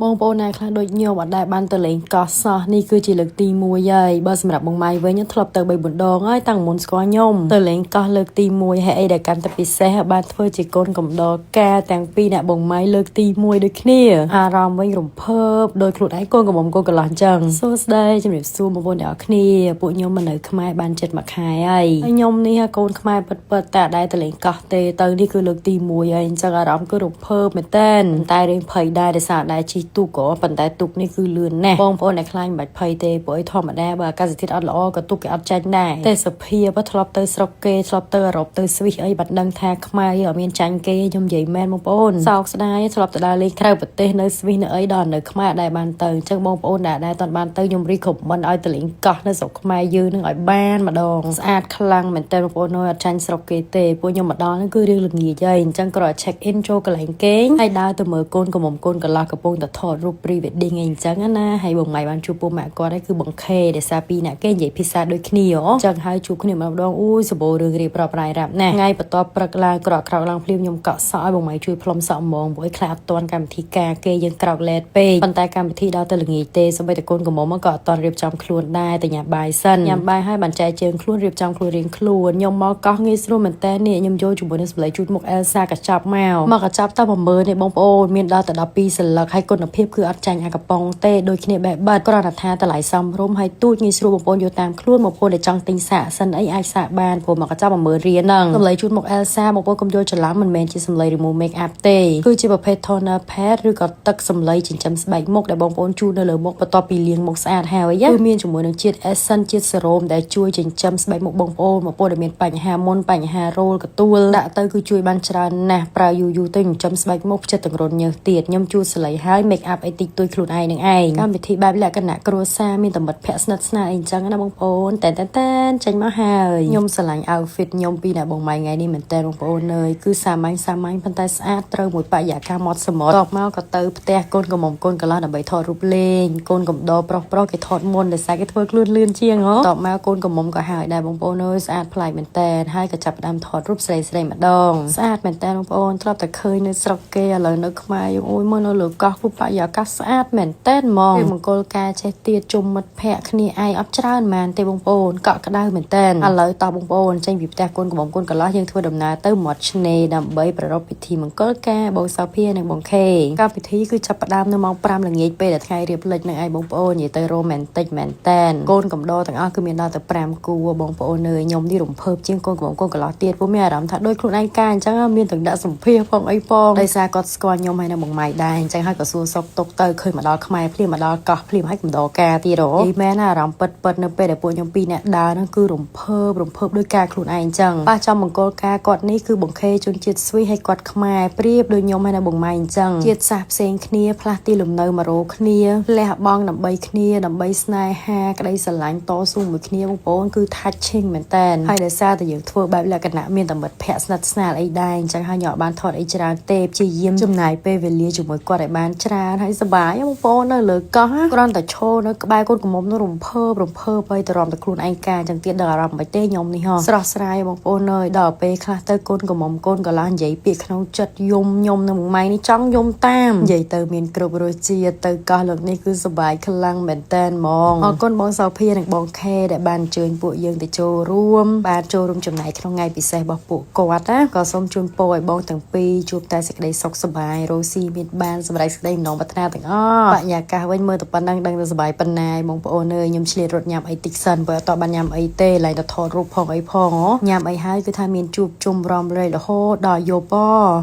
បងប្អូនណាខ្លះដូចញោមអត់ដែលបានទៅលេងកោះសោះនេះគឺជាលើកទី1ហើយបើសម្រាប់បងម៉ៃវិញខ្ញុំធ្លាប់ទៅ3 4ដងហើយតាំងមុនស្គាល់ខ្ញុំទៅលេងកោះលើកទី1ហើយអីដែលកាន់តែពិសេសបានធ្វើជាកូនកំដរការទាំងពីរអ្នកបងម៉ៃលើកទី1ដូចគ្នាអារម្មណ៍វិញរំភើបដោយខ្លួនឯងកូនកំមុំកូនកន្លោះអញ្ចឹងសួស្ដីជំរាបសួរបងប្អូនទាំងអស់គ្នាពួកខ្ញុំមកនៅខ្មែរបានជិត1ខែហើយខ្ញុំនេះកូនខ្មែរពិតៗតែដែលទៅលេងកោះទេទៅនេះគឺលើកទី1ហើយអញ្ចឹងអារម្មណ៍គឺរំភើបមែនតើតែរឿងភ័យដែរដោយសារដែលជីទូកក៏ប៉ុន្តែទូកនេះគឺលឿនណាស់បងប្អូនអ្នកខ្លាញ់មិនបាច់ភ័យទេព្រោះធម្មតាបើអាកាសធាតុអត់ល្អក៏ទូកគេអត់ចាញ់ដែរតែសភាពធ្លាប់ទៅស្រុកគេធ្លាប់ទៅអឺរ៉ុបទៅស្វីសអីបាត់ដឹងថាខ្មែរអត់មានចាញ់គេខ្ញុំនិយាយមែនបងប្អូនសោកស្ដាយធ្លាប់ទៅដើរលេងក្រៅប្រទេសនៅស្វីសនៅអីដល់នៅខ្មែរដែរបានទៅអញ្ចឹងបងប្អូនដែលតន់បានទៅខ្ញុំរីកគ្រប់មិនឲ្យទៅលេងកោះនៅស្រុកខ្មែរយើងនឹងឲ្យបានម្ដងស្អាតខ្លាំងមែនតើបងប្អូនអត់ចាញ់ស្រុកគេទេពួកខ្ញុំមកដល់ហ្នឹងគឺរឿងល្ងាចហើយអញ្ចឹងក៏ check in ចូលកន្លែងគេងហើយដើរទៅមើលកូនកំមុំកូនកន្លោះកំពុងតែថតរូប pre-wedding អីអញ្ចឹងណាហើយបងម៉ៃបានជួបពូម៉ាក់គាត់ហើយគឺបងខេដែលសារពីរអ្នកគេនិយាយភាសាដូចគ្នាអញ្ចឹងហើយជួបគ្នាម្ដងអូយសម្បូររឿងរៀបរាប់រាយរាប់ណាថ្ងៃបន្ទាប់ព្រឹកឡើងក្រោកឡើងភ្លាមខ្ញុំកក់សក់ឲ្យបងម៉ៃជួយផ្លុំសក់ហ្មងព្រោះខ្លាចអត់ទាន់កម្មវិធីការគេយើងក្រោកលែតពេកប៉ុន្តែកម្មវិធីដល់ទៅល្ងាចទេសូម្បីតែកូនកំមុំក៏អត់ទាន់រៀបចំខ្លួនដែរតែញ៉ាំបាយសិនញ៉ាំបាយហើយបានចែកជើងខ្លួនរៀបចំខ្លួនរៀងខ្លួនខ្ញុំមកកោះងាយស្រួលមែនតើនេះខ្ញុំយកជាមួយនឹងសម្លេងជូតមុខអែលសាកញ្ចប់មកកញ្ចប់តែ10000នេះបងប្អូនមានដល់តែ12សន្លឹកហើយគុណភាពគឺអត់ចាញ់អាកំប៉ុងទេដូចគ្នាបែបបាត់គ្រាន់តែថាតម្លៃសមរម្យហើយទូចងាយស្រួលបងប្អូនយកតាមខ្លួនបងប្អូនដែលចង់ទិញសាកសិនអីអាចសាកបានព្រោះមកកញ្ចប់10000រៀលហ្នឹងសម្លេងជូតមុខអែលសាបងប្អូនកុំយកច្រឡំមិនមែនជាសម្លេង remove make up ទេគឺជាប្រភេទ toner pad ឬក៏ទឹកសម្លេងចិញ្ចឹមស្បែកមុខដែលបងប្អូនជូតនៅលើមុខបន្ទាប់ពីលាងមុខស្អាតហើយគឺមានជាមួយនឹងជាតិ essence ជាតិសេរ៉ូមដែលជួយចិញ្ចឹមស្បែកមុខបងប្អូនដែលមានបញ្ហាមុនបញ្ហារោលកទួលដាក់ទៅគឺជួយបានច្រើនណាស់ប្រើយូរទៅចិញ្ចឹមស្បែកមុខចិត្តទាំងរុនញើសទៀតខ្ញុំជូតស្លេហើយ make up អីតិចតួចខ្លួនឯងនឹងឯងកម្មវិធីបែបលក្ខណៈគ្រួសារមានតែមិត្តភ័ក្តិស្និទ្ធស្នាលអីចឹងណាបងប្អូនតែចេញមកហើយខ្ញុំស្រឡាញ់ outfit ខ្ញុំពីអ្នកបងម៉ៃថ្ងៃនេះមែនតើបងប្អូនអើយគឺសាមញ្ញប៉ុន្តែស្អាតត្រូវមួយបរិយាកាសមាត់សមុទ្រតបមកក៏ទៅផ្ទះកូនកំមុំកូនកន្លោះដើម្បីថតរូបលេងកូនកំដរប្រុសគេថតមុនដោយសារគេធ្វើខ្លួនលឿនជាងហ៎តបមកកូនកំមុំក៏ហើយដែរបងប្អូនអើយស្អាតប្លែកមែនតើហើយក៏ចាប់ផ្ដើមថតរូបស្រីម្ដងស្អាតមែនតើបងប្អូនធ្លាប់តែឃើញនៅស្រុកគេឥឡូវនៅខ្មែរយើងអូយមកនៅលើកោះពុបបរិយាកាសស្អាតមែនតើហ្មងពេលមង្គលការចេះទៀតជុំមិត្តភ័ក្តិគ្នាឯងអត់ច្រើនមែនទេបងប្អូនកក់ក្ដៅមែនតើឥឡូវតោះបងប្អូនចេញពីផ្ទះកូនកំមុំកូនកន្លោះយើងធ្វើដំណើរទៅមាត់ឆ្នេរដើម្បីប្រារព្ធពិធីមង្គលការបងសោភានិងបងខេកម្មវិធីគឺចាប់ផ្ដើមនៅម៉ោង5ល្ងាចពេលដែលថ្ងៃរៀបលិចនឹងឯងបងប្អូននិយាយទៅ romantic មែនតើកូនកំដរទាំងអស់គឺមានដល់ទៅ5គូបងប្អូនអើយខ្ញុំនេះរំភើបជាងកូនកំមុំកូនកន្លោះទៀតព្រោះមានអារម្មណ៍ថាដូចខ្លួនឯងការអញ្ចឹងមានទាំងដាក់សម្ភារផងអីផងដោយសារគាត់ស្គាល់ខ្ញុំហើយនៅបងម៉ៃដែរអញ្ចឹងហើយក៏សួរសុខទុក្ខទៅឃើញមកដល់ខ្មែរភ្លាមមកដល់កោះភ្លាមហើយកំដរការទៀតហ៎និយាយមែនអារម្មណ៍ពិតនៅពេលដែលពួកខ្ញុំពីរអ្នកដើរហ្នឹងគឺរំភើបដោយការខ្លួនឯងអញ្ចឹងប៉ះចំមង្គលការគាត់នេះគឺបង្ខេជនជាតិស្វីសហើយគាត់ខ្មែរប្រៀបដូចខ្ញុំហើយនៅបងម៉ៃអញ្ចឹងជាតិសាសន៍ផ្សេងគ្នាផ្លាស់ទីលំនៅមករោគ្នាលះបង់ដើម្បីគ្នាដើម្បីស្នេហាក្តីស្រឡាញ់តស៊ូមួយគ្នាបងប្អូនគឺ touching មែនតើហើយដោយសារតែយើងធ្វើបែបលក្ខណៈមានតែមិត្តភ័ក្តិស្និទ្ធស្នាលអីដែរអញ្ចឹងហើយខ្ញុំអត់បានថតអីច្រើនទេព្យាយាមចំណាយពេលវេលាជាមួយគាត់ឲ្យបានច្រើនហើយសប្បាយបងប្អូននៅលើកោះគ្រាន់តែឈរនៅក្បែរកូនកំមុំនោះរំភើបហើយទៅរំតែខ្លួនឯងការអញ្ចឹងទៀតដល់អារម្មណ៍មិនទេខ្ញុំនេះហ៎ស្រស់ស្រាយបងប្អូនអើយដល់ពេលខ្លះទៅកូនកំមុំកូនកន្លោះនិយាយពាក្យក្នុងចិត្តយំខ្ញុំនៅម៉ៃនេះចង់យំតាមនិយាយទៅមានគ្រប់រសជាតិទៅកោះលើកនេះគឺសប្បាយខ្លាំងមែនតើហ្មងអរគុណបងសោភានិងបងខេដែលបានអញ្ជើញពួកយើងទៅចូលរួមចំណែកក្នុងថ្ងៃពិសេសរបស់ពួកគាត់ណាក៏សូមជូនពរឲ្យបងទាំងពីរជួបតែសេចក្តីសុខសប្បាយរស់ស៊ីមានបានសម្រេចសេចក្តីម្ដងប្រាថ្នាទាំងអស់បរិយាកាសវិញមើលតែប៉ុណ្ណឹងដឹងតែសប្បាយប៉ុណ្ណាបងប្អូនអើយខ្ញុំឆ្លៀតរត់ញ៉ាំអីតិចសិនព្រោះអត់បានញ៉ាំអីទេឡើងតែថតរូបផងអីផងញ៉ាំអីហើយគឺថាមានជួបជុំរំលែករហូតដល់យប់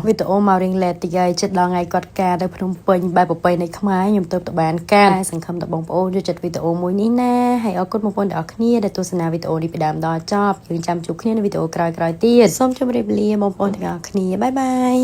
វីដេអូមករៀងឡែតតិចហើយចិត្តដល់ថ្ងៃគាត់ការទៅភ្នំពេញបែបប្រពៃណីខ្មែរខ្ញុំទៅបានការសង្ឃឹមថាបងប្អូនយកចិត្តវីដេអូមួយនេះណាហើយអរគុណបងប្អូនទាំងអស់គ្នាដែលទស្សនាវីដេអូនេះពីដើមដល់ចប់យើងចាំជួបគ្នានៅវីដេអូក្រោយៗទៀតសូមជម្រាបលាបងប្អូនទាំងអស់គ្នាបាយបាយ